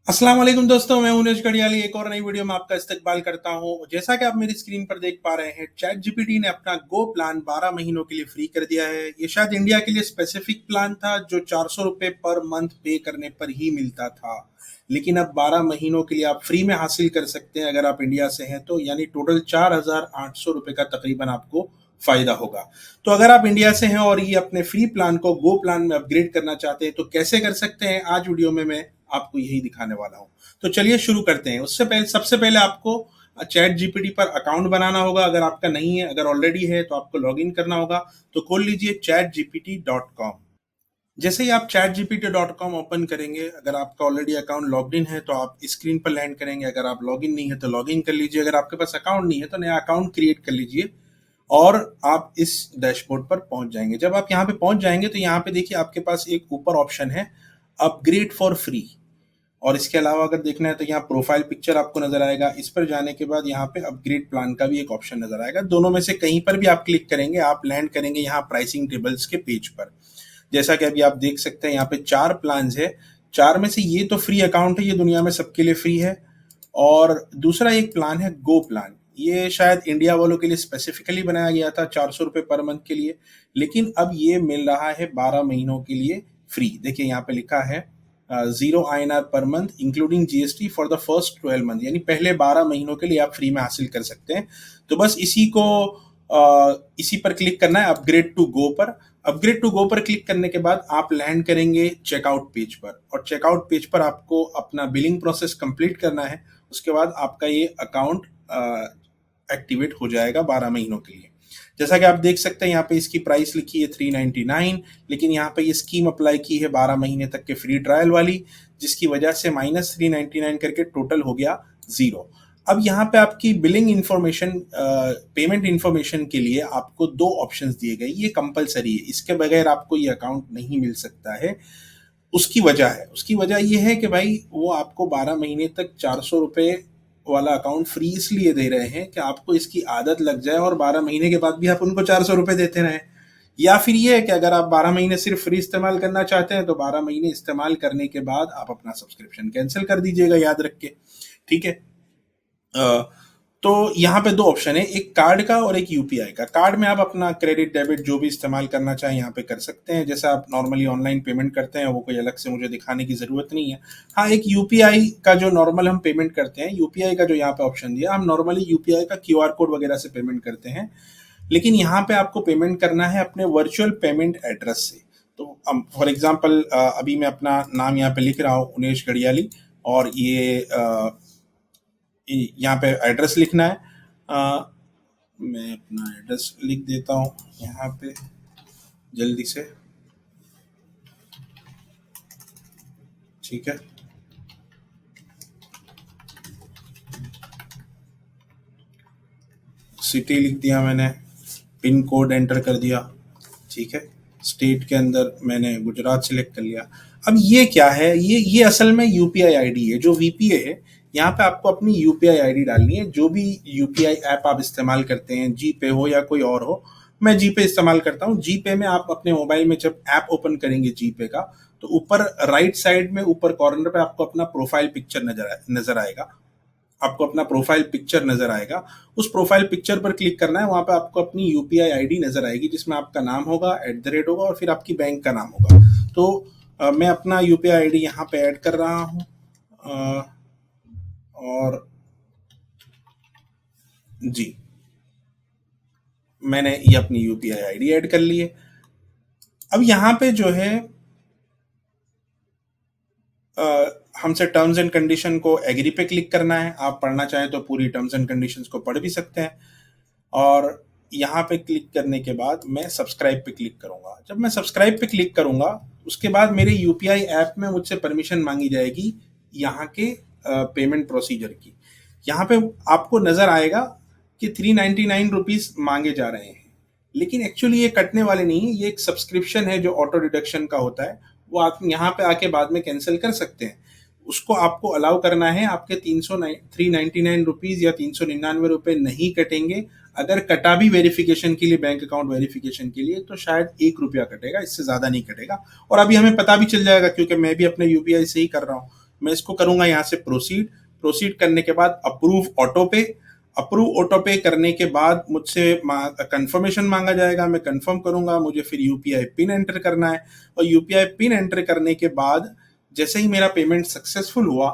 अस्सलाम वालेकुम दोस्तों, मैं उनेश गढ़ियाली एक और नई वीडियो में आपका इस्तकबाल करता हूं। जैसा कि आप मेरी स्क्रीन पर देख पा रहे हैं, चैट जीपीटी ने अपना गो प्लान 12 महीनों के लिए फ्री कर दिया है। ये शायद इंडिया के लिए स्पेसिफिक प्लान था जो 400 रुपये पर मंथ पे करने पर ही मिलता था, लेकिन अब 12 महीनों के लिए आप फ्री में हासिल कर सकते हैं अगर आप इंडिया से हैं तो। यानी टोटल 4,800 रुपये का तकरीबन आपको फायदा होगा। तो अगर आप इंडिया से हैं और ये अपने फ्री प्लान को गो प्लान में अपग्रेड करना चाहते हैं तो कैसे कर सकते हैं, आज वीडियो में मैं आपको यही दिखाने वाला हूं। तो चलिए शुरू करते हैं। उससे पहले सबसे पहले आपको चैट जीपीटी पर अकाउंट बनाना होगा। अगर आपका नहीं है, अगर ऑलरेडी है तो आपको लॉग इन करना होगा। तो खोल लीजिए chatgpt.com। जैसे ही आप chatgpt.com ओपन करेंगे, अगर आपका ऑलरेडी अकाउंट लॉग इन है तो आप स्क्रीन पर लैंड करेंगे। अगर आप लॉग इन नहीं है तो लॉग इन कर लीजिए। अगर आपके पास अकाउंट नहीं है तो नया अकाउंट क्रिएट कर लीजिए और आप इस डैशबोर्ड पर पहुंच जाएंगे। जब आप यहाँ पे पहुंच जाएंगे तो यहाँ पे देखिए आपके पास एक ऊपर ऑप्शन है अपग्रेड फॉर फ्री, और इसके अलावा अगर देखना है तो यहाँ प्रोफाइल पिक्चर आपको नजर आएगा। इस पर जाने के बाद यहाँ पे अपग्रेड प्लान का भी एक ऑप्शन नजर आएगा। दोनों में से कहीं पर भी आप क्लिक करेंगे, आप लैंड करेंगे यहाँ प्राइसिंग टेबल्स के पेज पर। जैसा कि अभी आप देख सकते हैं यहाँ पे 4 प्लान है। 4 में से ये तो फ्री अकाउंट है, ये दुनिया में सबके लिए फ्री है। और दूसरा एक प्लान है गो प्लान। ये शायद इंडिया वालों के लिए स्पेसिफिकली बनाया गया था 400 रुपये पर मंथ के लिए, लेकिन अब ये मिल रहा है 12 महीनों के लिए फ्री। देखिए यहाँ पे लिखा है 0 INR per month including GST for the first 12 month, यानी पहले 12 महीनों के लिए आप फ्री में हासिल कर सकते हैं। तो बस इसी पर क्लिक करना है, अपग्रेड टू गो पर। अपग्रेड टू गो पर क्लिक करने के बाद आप लैंड करेंगे चेकआउट पेज पर, और चेकआउट पेज पर आपको अपना बिलिंग प्रोसेस कंप्लीट करना है। उसके बाद आपका ये अकाउंट एक्टिवेट हो जाएगा 12 महीनों के लिए। जैसा कि आप देख सकते हैं यहाँ पे इसकी प्राइस लिखी है 399, लेकिन यहाँ पे ये स्कीम अप्लाई की है 12 महीने तक के फ्री ट्रायल वाली, जिसकी वजह से -399 करके टोटल हो गया 0। अब यहाँ पे आपकी बिलिंग इंफॉर्मेशन, पेमेंट इंफॉर्मेशन के लिए आपको 2 ऑप्शंस दिए गए। ये कंपलसरी है, इसके बगैर आपको ये अकाउंट नहीं मिल सकता है। उसकी वजह ये है कि भाई वो आपको 12 महीने तक 400 रुपये वाला अकाउंट फ्री इसलिए दे रहे हैं कि आपको इसकी आदत लग जाए और 12 महीने के बाद भी आप उनको 400 रुपये देते रहें। या फिर ये है कि अगर आप 12 महीने सिर्फ फ्री इस्तेमाल करना चाहते हैं तो 12 महीने इस्तेमाल करने के बाद आप अपना सब्सक्रिप्शन कैंसिल कर दीजिएगा, याद रख के। ठीक है। तो यहाँ पे 2 ऑप्शन है, एक कार्ड का और एक यूपीआई का। कार्ड में आप अपना क्रेडिट डेबिट जो भी इस्तेमाल करना चाहें यहाँ पे कर सकते हैं, जैसा आप नॉर्मली ऑनलाइन पेमेंट करते हैं, वो कोई अलग से मुझे दिखाने की जरूरत नहीं है। हाँ, एक यूपीआई का जो नॉर्मल हम पेमेंट करते हैं, यूपीआई का जो यहाँ पे ऑप्शन दिया, हम नॉर्मली यूपीआई का क्यूआर कोड वगैरह से पेमेंट करते हैं, लेकिन यहाँ पे आपको पेमेंट करना है अपने वर्चुअल पेमेंट एड्रेस से। तो फॉर एग्जाम्पल अभी मैं अपना नाम यहाँ पे लिख रहा हूँ, उनेश गढ़ियाली, और यहाँ पे एड्रेस लिखना है। मैं अपना एड्रेस लिख देता हूँ यहाँ पे जल्दी से। ठीक है, सिटी लिख दिया मैंने, पिन कोड एंटर कर दिया। ठीक है, स्टेट के अंदर मैंने गुजरात सिलेक्ट कर लिया। अब ये क्या है, ये असल में यूपीआई आईडी है, जो वीपीए है। यहाँ पे आपको अपनी यूपीआई आईडी डालनी है, जो भी यूपीआई ऐप आप इस्तेमाल करते हैं, जीपे हो या कोई और हो। मैं जीपे इस्तेमाल करता हूँ। जीपे में आप अपने मोबाइल में जब ऐप ओपन करेंगे जीपे का, तो ऊपर राइट साइड में ऊपर कॉर्नर पे आपको अपना प्रोफाइल पिक्चर नजर आएगा। आपको अपना प्रोफाइल पिक्चर नजर आएगा। उस प्रोफाइल पिक्चर पर क्लिक करना है। वहां पे आपको अपनी यूपीआई आईडी नजर आएगी, जिसमें आपका नाम होगा, @ होगा, और फिर आपकी बैंक का नाम होगा। तो मैं अपना यूपीआई आईडी यहाँ पे ऐड कर रहा हूँ, और जी, मैंने ये अपनी यूपीआई आईडी ऐड कर ली है। अब यहाँ पे जो है हमसे टर्म्स एंड कंडीशन को एग्री पे क्लिक करना है। आप पढ़ना चाहें तो पूरी टर्म्स एंड कंडीशंस को पढ़ भी सकते हैं। और यहाँ पे क्लिक करने के बाद मैं सब्सक्राइब पे क्लिक करूंगा। जब मैं सब्सक्राइब पे क्लिक करूंगा, उसके बाद मेरे यूपीआई ऐप में मुझसे परमिशन मांगी जाएगी यहाँ के पेमेंट प्रोसीजर की। यहाँ पे आपको नजर आएगा कि 399 रुपीज मांगे जा रहे हैं, लेकिन एक्चुअली ये कटने वाले नहीं है। ये एक सब्सक्रिप्शन है जो ऑटो डिडक्शन का होता है, वो आप यहाँ पे आके बाद में कैंसिल कर सकते हैं। उसको आपको अलाउ करना है। आपके 399 रुपीज या 399 रुपए नहीं कटेंगे। अगर कटा भी वेरिफिकेशन के लिए, बैंक अकाउंट वेरिफिकेशन के लिए, तो शायद 1 रुपया कटेगा, इससे ज्यादा नहीं कटेगा। और अभी हमें पता भी चल जाएगा क्योंकि मैं भी अपने यूपीआई से ही कर रहा हूँ। मैं इसको करूंगा यहाँ से प्रोसीड। प्रोसीड करने के बाद अप्रूव ऑटो पे। अप्रूव ऑटो पे करने के बाद मुझसे कंफर्मेशन मांगा जाएगा, मैं कंफर्म करूंगा। मुझे फिर यूपीआई पिन एंटर करना है, और यूपीआई पिन एंटर करने के बाद जैसे ही मेरा पेमेंट सक्सेसफुल हुआ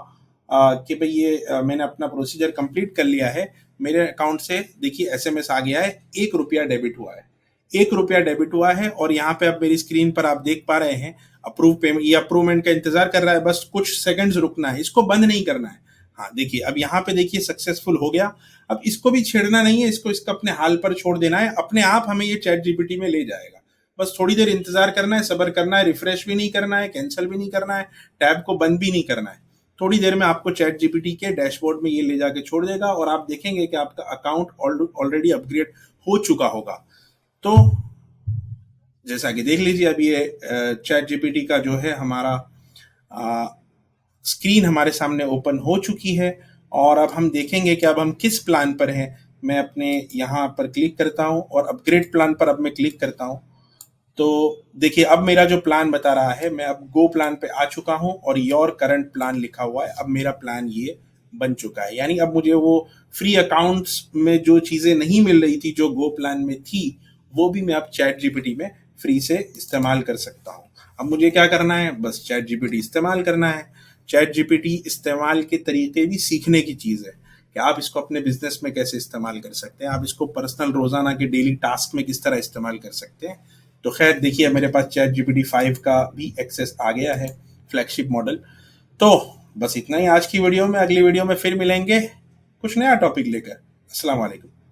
कि भाई ये मैंने अपना प्रोसीजर कंप्लीट कर लिया है, मेरे अकाउंट से देखिए एसएमएस आ गया है, 1 रुपया डेबिट हुआ है। 1 रुपया डेबिट हुआ है, और यहाँ पे अब मेरी स्क्रीन पर आप देख पा रहे हैं अप्रूव पेमेंट, ये अप्रूवमेंट का इंतजार कर रहा है, बस कुछ सेकंड्स रुकना है, इसको बंद नहीं करना है। हाँ देखिए अब यहाँ पे देखिए सक्सेसफुल हो गया। अब इसको भी छेड़ना नहीं है, इसको इसका अपने हाल पर छोड़ देना है, अपने आप हमें ये चैट जीपीटी में ले जाएगा। बस थोड़ी देर इंतजार करना है, सब्र करना है, रिफ्रेश भी नहीं करना है, कैंसिल भी नहीं करना है, टैब को बंद भी नहीं करना है। थोड़ी देर में आपको चैट जीपीटी के डैशबोर्ड में ये ले जाके छोड़ देगा, और आप देखेंगे कि आपका अकाउंट ऑलरेडी अपग्रेड हो चुका होगा। तो जैसा कि देख लीजिए अब ये चैट जीपीटी का जो है हमारा स्क्रीन हमारे सामने ओपन हो चुकी है, और अब हम देखेंगे कि अब हम किस प्लान पर हैं। मैं अपने यहाँ पर क्लिक करता हूँ और अपग्रेड प्लान पर अब मैं क्लिक करता हूँ। तो देखिए अब मेरा जो प्लान बता रहा है, मैं अब गो प्लान पे आ चुका हूँ, और योर करंट प्लान लिखा हुआ है। अब मेरा प्लान ये बन चुका है, यानी अब मुझे वो फ्री अकाउंट्स में जो चीज़ें नहीं मिल रही थी जो गो प्लान में थी, वो भी मैं अब चैट जीपीटी में फ्री से इस्तेमाल कर सकता हूँ। अब मुझे क्या करना है, बस चैट जीपीटी इस्तेमाल करना है। चैट जीपीटी इस्तेमाल के तरीके भी सीखने की चीज़ है कि आप इसको अपने बिजनेस में कैसे इस्तेमाल कर सकते हैं, आप इसको पर्सनल रोजाना के डेली टास्क में किस तरह इस्तेमाल कर सकते हैं। तो खैर देखिए मेरे पास चैट जीपीटी 5 का भी एक्सेस आ गया है, फ्लैगशिप मॉडल। तो बस इतना ही आज की वीडियो में। अगली वीडियो में फिर मिलेंगे कुछ नया टॉपिक लेकर। अस्सलाम वालेकुम।